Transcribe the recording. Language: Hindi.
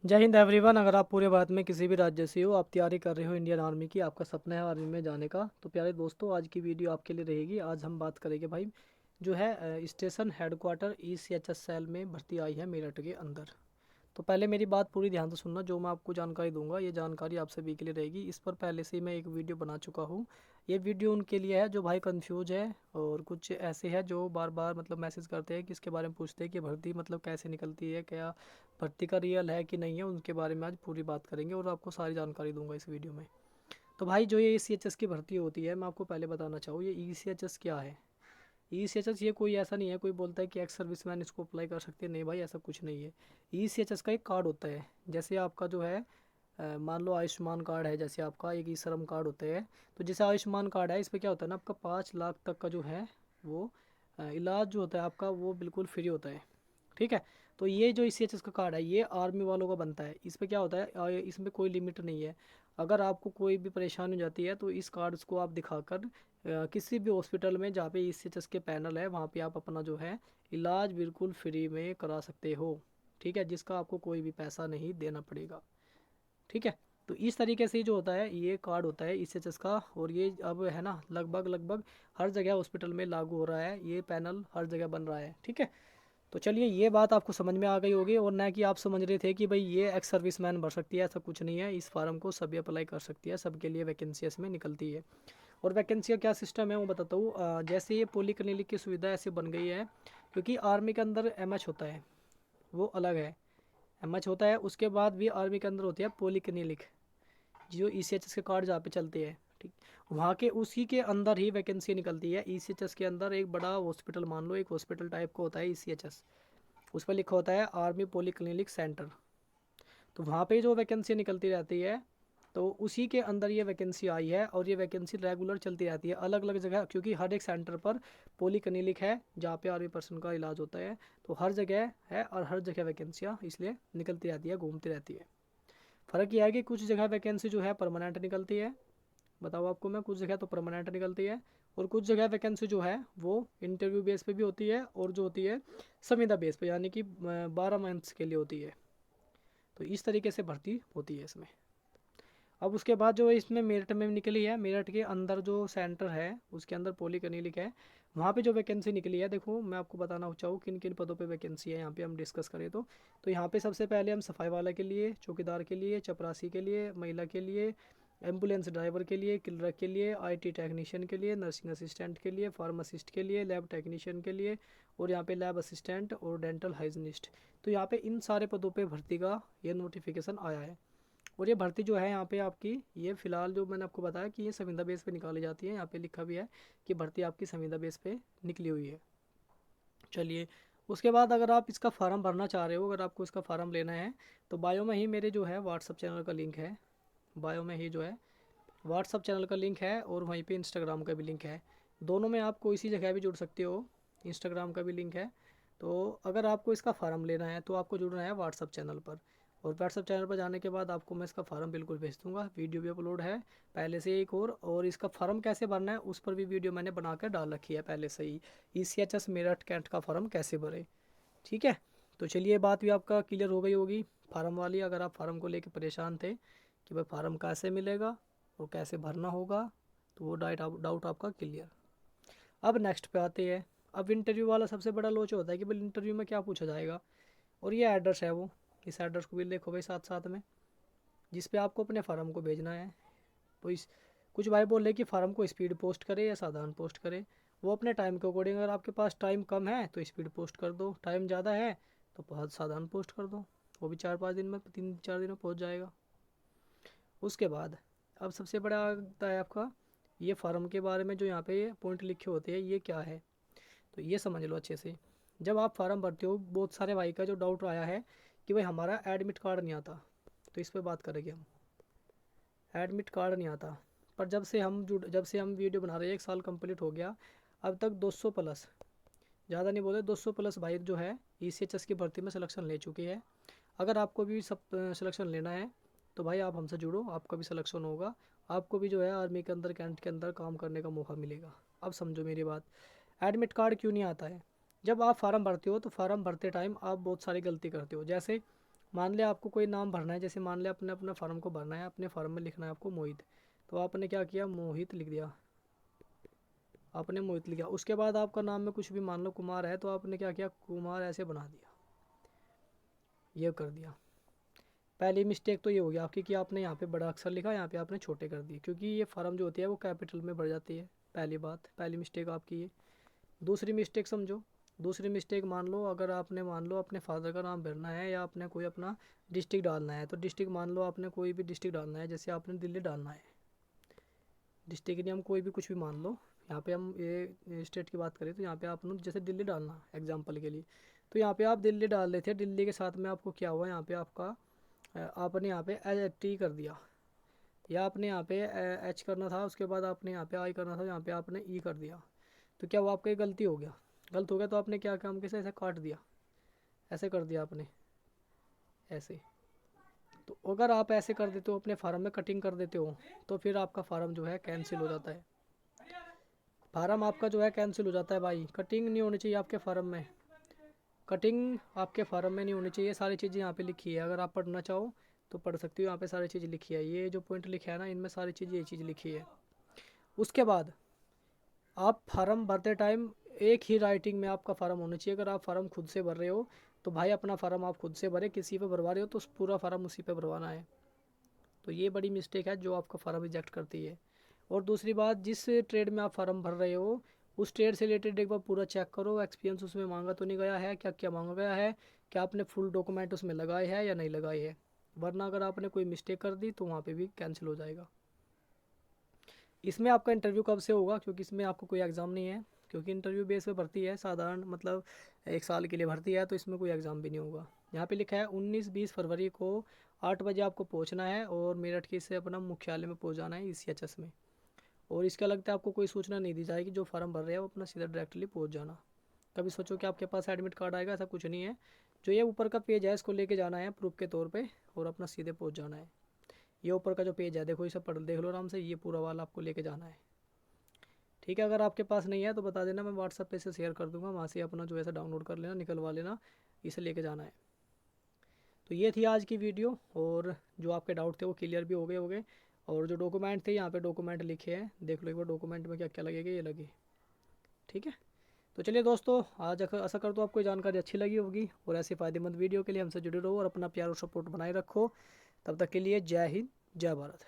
जय हिंद एवरीवन। अगर आप पूरे भारत में किसी भी राज्य से हो, आप तैयारी कर रहे हो इंडियन आर्मी की, आपका सपना है आर्मी में जाने का, तो प्यारे दोस्तों आज की वीडियो आपके लिए रहेगी। आज हम बात करेंगे भाई जो है स्टेशन हेडक्वार्टर ECHS सेल में भर्ती आई है मेरठ के अंदर। तो पहले मेरी बात पूरी ध्यान से सुनना। जो मैं आपको जानकारी दूंगा ये जानकारी आप सभी के लिए रहेगी। इस पर पहले से ही मैं एक वीडियो बना चुका हूँ। ये वीडियो उनके लिए है जो भाई कंफ्यूज है, और कुछ ऐसे हैं जो बार बार मतलब मैसेज करते हैं कि इसके बारे में पूछते हैं कि भर्ती मतलब कैसे निकलती है, क्या भर्ती का रियल है कि नहीं है। उनके बारे में आज पूरी बात करेंगे और आपको सारी जानकारी दूंगा इस वीडियो में। तो भाई जो ये ECHS की भर्ती होती है, मैं आपको पहले बताना चाहूँ ये ECHS क्या है। ECHS ये कोई ऐसा नहीं है, कोई बोलता है कि एक्स सर्विसमैन इसको अप्लाई कर सकते हैं, नहीं भाई ऐसा कुछ नहीं है। ECHS का एक कार्ड होता है। जैसे आपका जो है मान लो आयुष्मान कार्ड है, जैसे आपका एक ई श्रम कार्ड होता है। तो जैसे आयुष्मान कार्ड है, इस पर क्या होता है ना, आपका 5 लाख तक का जो है वो इलाज जो होता है आपका वो बिल्कुल फ्री होता है। ठीक है। तो ये जो ECHS का कार्ड है ये आर्मी वालों का बनता है। इस पे क्या होता है, इसमें कोई लिमिट नहीं है। अगर आपको कोई भी परेशानी हो जाती है तो इस कार्ड को आप दिखाकर किसी भी हॉस्पिटल में जहाँ पे ECHS के पैनल है वहाँ पे आप अपना जो है इलाज बिल्कुल फ्री में करा सकते हो। ठीक है, जिसका आपको कोई भी पैसा नहीं देना पड़ेगा। ठीक है। तो इस तरीके से जो होता है ये कार्ड होता है ECHS का, और ये अब है ना लगभग लगभग हर जगह हॉस्पिटल में लागू हो रहा है, ये पैनल हर जगह बन रहा है। ठीक है। तो चलिए ये बात आपको समझ में आ गई होगी, और ना कि आप समझ रहे थे कि भाई ये एक्स सर्विस मैन भर सकती है, ऐसा कुछ नहीं है। इस फार्म को सभी अप्लाई कर सकती है, सबके लिए वैकेंसी इसमें निकलती है। और वैकेंसी का क्या सिस्टम है वो बताता हूँ। जैसे ये पोली क्लिनिक की सुविधा ऐसे बन गई है क्योंकि आर्मी के अंदर MH होता है, वो अलग है। MH होता है, उसके बाद भी आर्मी के अंदर होती है पोली क्लिनिक, जो ECHS के कार्ड जहाँ पे चलते हैं। ठीक। वहाँ के उसी के अंदर ही वैकेंसी निकलती है। ECHS के अंदर एक बड़ा हॉस्पिटल, मान लो एक हॉस्पिटल टाइप का होता है ECHS, उस पर लिखा होता है आर्मी पोली क्लिनिक सेंटर। तो वहाँ पे जो वैकेंसी निकलती रहती है, तो उसी के अंदर ये वैकेंसी आई है, और ये वैकेंसी रेगुलर चलती रहती है अलग अलग जगह, क्योंकि हर एक सेंटर पर पोली क्लिनिक है जहाँ पे आर्मी पर्सन का इलाज होता है। तो हर जगह है और हर जगह वैकेंसियाँ इसलिए निकलती रहती है, घूमती रहती है। फ़र्क यह है कि कुछ जगह वैकेंसी जो है परमानेंट निकलती है। बताओ आपको मैं, कुछ जगह तो परमानेंट निकलती है, और कुछ जगह वैकेंसी जो है वो इंटरव्यू बेस पे भी होती है, और जो होती है संविदा बेस पे, यानी कि 12 मंथ्स के लिए होती है। तो इस तरीके से भर्ती होती है इसमें। अब उसके बाद जो इसमें मेरठ में निकली है, मेरठ के अंदर जो सेंटर है उसके अंदर पोली क्लिनिक है, वहाँ पे जो वैकेंसी निकली है, देखो मैं आपको बताना चाहूँ किन किन पदों पे वैकेंसी है यहाँ पे हम डिस्कस करें तो यहाँ पे सबसे पहले हम सफाई वाला के लिए, चौकीदार के लिए, चपरासी के लिए, महिला के लिए, एम्बुलेंस ड्राइवर के लिए, क्लर्क के लिए, IT टेक्नीशियन के लिए, नर्सिंग असिस्टेंट के लिए, फार्मासिस्ट के लिए, लैब टेक्नीशियन के लिए, और यहाँ पे लैब असिस्टेंट और डेंटल हाइजीनिस्ट। तो यहाँ पे इन सारे पदों पे भर्ती का ये नोटिफिकेशन आया है। और ये भर्ती जो है यहाँ पे आपकी, ये फिलहाल जो मैंने आपको बताया कि ये संविदा बेस पे निकाली जाती है, यहाँ पे लिखा भी है कि भर्ती आपकी संविदा बेस पे निकली हुई है। चलिए, उसके बाद अगर आप इसका फार्म भरना चाह रहे हो, अगर आपको इसका फार्म लेना है, तो बायो में ही मेरे जो है व्हाट्सअप चैनल का लिंक है। बायो में ही जो है व्हाट्सअप चैनल का लिंक है, और वहीं पे इंस्टाग्राम का भी लिंक है। दोनों में आप कोई सी जगह भी जुड़ सकते हो, इंस्टाग्राम का भी लिंक है। तो अगर आपको इसका फार्म लेना है तो आपको जुड़ना है व्हाट्सअप चैनल पर, और व्हाट्सअप चैनल पर जाने के बाद आपको मैं इसका फार्म बिल्कुल भेज दूँगा। वीडियो भी अपलोड है पहले से एक, और इसका फार्म कैसे भरना है उस पर भी वीडियो मैंने बना कर डाल रखी है पहले से ही। ECHS मेरठ कैंट का फार्म कैसे भरे। ठीक है। तो चलिए बात भी आपका क्लियर हो गई होगी फार्म वाली। अगर आप फार्म को लेकर परेशान थे कि भाई फार्म कैसे मिलेगा और कैसे भरना होगा, तो वो डाउट आपका क्लियर। अब नेक्स्ट पे आते हैं। अब इंटरव्यू वाला सबसे बड़ा लोच होता है कि भाई इंटरव्यू में क्या पूछा जाएगा, और ये एड्रेस है वो, इस एड्रेस को भी देखो भाई साथ साथ में, जिस पे आपको अपने फार्म को भेजना है। तो इस कुछ भाई बोल रहे कि फार्म को स्पीड पोस्ट करे या साधारण पोस्ट करे, वो अपने टाइम के अकॉर्डिंग। अगर आपके पास टाइम कम है तो स्पीड पोस्ट कर दो, टाइम ज़्यादा है तो बहुत साधारण पोस्ट कर दो, वो भी 4-5 दिन में, 3-4 दिन में पहुँच जाएगा। उसके बाद अब सबसे बड़ा आता है आपका ये फार्म के बारे में, जो यहाँ पे पॉइंट लिखे होते हैं ये क्या है, तो ये समझ लो अच्छे से। जब आप फार्म भरते हो, बहुत सारे भाई का जो डाउट आया है कि भाई हमारा एडमिट कार्ड नहीं आता, तो इस पर बात करेंगे हम। एडमिट कार्ड नहीं आता, पर जब से हम वीडियो बना रहे हैं 1 साल कंप्लीट हो गया, अब तक 200 प्लस, ज़्यादा नहीं बोले 200 प्लस भाई जो है ECHS की भर्ती में सिलेक्शन ले चुके हैं। अगर आपको भी सब सिलेक्शन लेना है तो भाई आप हमसे जुड़ो, आपका भी सिलेक्शन होगा। आपको भी जो है आर्मी के अंदर, कैंट के अंदर काम करने का मौका मिलेगा। अब समझो मेरी बात। एडमिट कार्ड क्यों नहीं आता है, जब आप फार्म भरते हो तो फार्म भरते टाइम आप बहुत सारी गलती करते हो। जैसे मान लिया आपको कोई नाम भरना है, जैसे मान लिया अपने अपना फार्म को भरना है, अपने फार्म में लिखना है आपको मोहित, तो आपने क्या किया, मोहित लिख दिया, आपने मोहित लिखा। उसके बाद आपका नाम में कुछ भी मान लो कुमार है, तो आपने क्या किया, कुमार ऐसे बना दिया, ये कर दिया। पहली मिस्टेक तो ये हो गया आपकी कि आपने यहाँ पे बड़ा अक्षर लिखा, यहाँ पे आपने छोटे कर दिए, क्योंकि ये फार्म जो होती है वो कैपिटल में भर जाती है। पहली बात, पहली मिस्टेक आपकी ये। दूसरी मिस्टेक समझो, दूसरी मिस्टेक मान लो, अगर आपने मान लो अपने फादर का नाम भरना है या आपने कोई अपना डिस्ट्रिक्ट डालना है, तो डिस्ट्रिक्ट मान लो आपने कोई भी डिस्ट्रिक्ट डालना है, जैसे आपने दिल्ली डालना है, डिस्ट्रिक्ट नहीं, हम कोई भी कुछ भी मान लो, यहाँ पे हम ये स्टेट की बात करें तो यहाँ पे आपने जैसे दिल्ली डालना एग्जाम्पल के लिए, तो यहाँ पे आप दिल्ली डाल रहे थे, दिल्ली के साथ में आपको क्या हुआ, यहाँ पे आपका आपने यहाँ पे एच टी कर दिया, या आपने यहाँ पे एच करना था, उसके बाद आपने यहाँ पे आई करना था, यहाँ पे आपने ई कर दिया, तो क्या वो आपका गलती हो गया, गलत हो गया, तो आपने क्या काम कैसे ऐसे काट दिया, ऐसे कर दिया आपने, ऐसे। तो अगर आप ऐसे कर देते हो, अपने फार्म में कटिंग कर देते हो, तो फिर आपका फार्म जो है कैंसिल हो जाता है, फार्म आपका जो है कैंसिल हो जाता है भाई। कटिंग नहीं होनी चाहिए आपके फार्म में, कटिंग आपके फार्म में नहीं होनी चाहिए। सारी चीज़ें यहाँ पे लिखी है, अगर आप पढ़ना चाहो तो पढ़ सकती हो, यहाँ पे सारी चीज़ें लिखी है, ये जो पॉइंट लिखे है ना, इनमें सारी चीज़ें ये चीज़ लिखी है। उसके बाद आप फार्म भरते टाइम एक ही राइटिंग में आपका फार्म होना चाहिए। अगर आप फार्म खुद से भर रहे हो तो भाई अपना फार्म आप खुद से भरे, किसी पे भरवा रहे हो तो पूरा फार्म उसी पे भरवाना है। तो ये बड़ी मिस्टेक है जो आपका फार्म रिजेक्ट करती है। और दूसरी बात, जिस ट्रेड में आप फार्म भर रहे हो उस ट्रेड से रिलेटेड एक बार पूरा चेक करो, एक्सपीरियंस उसमें मांगा तो नहीं गया है, क्या क्या मांगा गया है, क्या आपने फुल डॉक्यूमेंट उसमें लगाए हैं या नहीं लगाए हैं, वरना अगर आपने कोई मिस्टेक कर दी तो वहाँ पे भी कैंसिल हो जाएगा। इसमें आपका इंटरव्यू कब से होगा, क्योंकि इसमें आपको कोई एग्ज़ाम नहीं है, क्योंकि इंटरव्यू बेस पे भर्ती है, साधारण मतलब 1 साल के लिए भर्ती है, तो इसमें कोई एग्ज़ाम भी नहीं होगा। यहाँ पे लिखा है 19-20 फरवरी को 8 बजे आपको पहुँचना है, और मेरठ के से अपना मुख्यालय में पहुँच जाना है ECHS में। और इसका लगता है आपको कोई सूचना नहीं दी जाएगी, जो फार्म भर रहे हैं वो अपना सीधा डायरेक्टली पहुँच जाना। कभी सोचो कि आपके पास एडमिट कार्ड आएगा, ऐसा कुछ नहीं है। जो ये ऊपर का पेज है इसको लेके जाना है प्रूफ के तौर पे, और अपना सीधे पहुँच जाना है। ये ऊपर का जो पेज है देखो, इसे पढ़ देख लो आराम से, ये पूरा वाला आपको लेके जाना है। ठीक है, अगर आपके पास नहीं है तो बता देना, मैं व्हाट्सएप पे से शेयर कर दूंगा, वहाँ से अपना जो ऐसा डाउनलोड कर लेना, निकलवा लेना, इसे लेके जाना है। तो ये थी आज की वीडियो, और जो आपके डाउट थे वो क्लियर भी हो गए। और जो डॉक्यूमेंट थे यहाँ पे डॉक्यूमेंट लिखे हैं, देख लो एक बार डॉक्यूमेंट में क्या क्या लगेगा, ये लगे। ठीक है, तो चलिए दोस्तों, आज आशा करता हूँ आपको जानकारी अच्छी लगी होगी, और ऐसे फ़ायदेमंद वीडियो के लिए हमसे जुड़े रहो और अपना प्यार और सपोर्ट बनाए रखो। तब तक के लिए जय हिंद, जय भारत।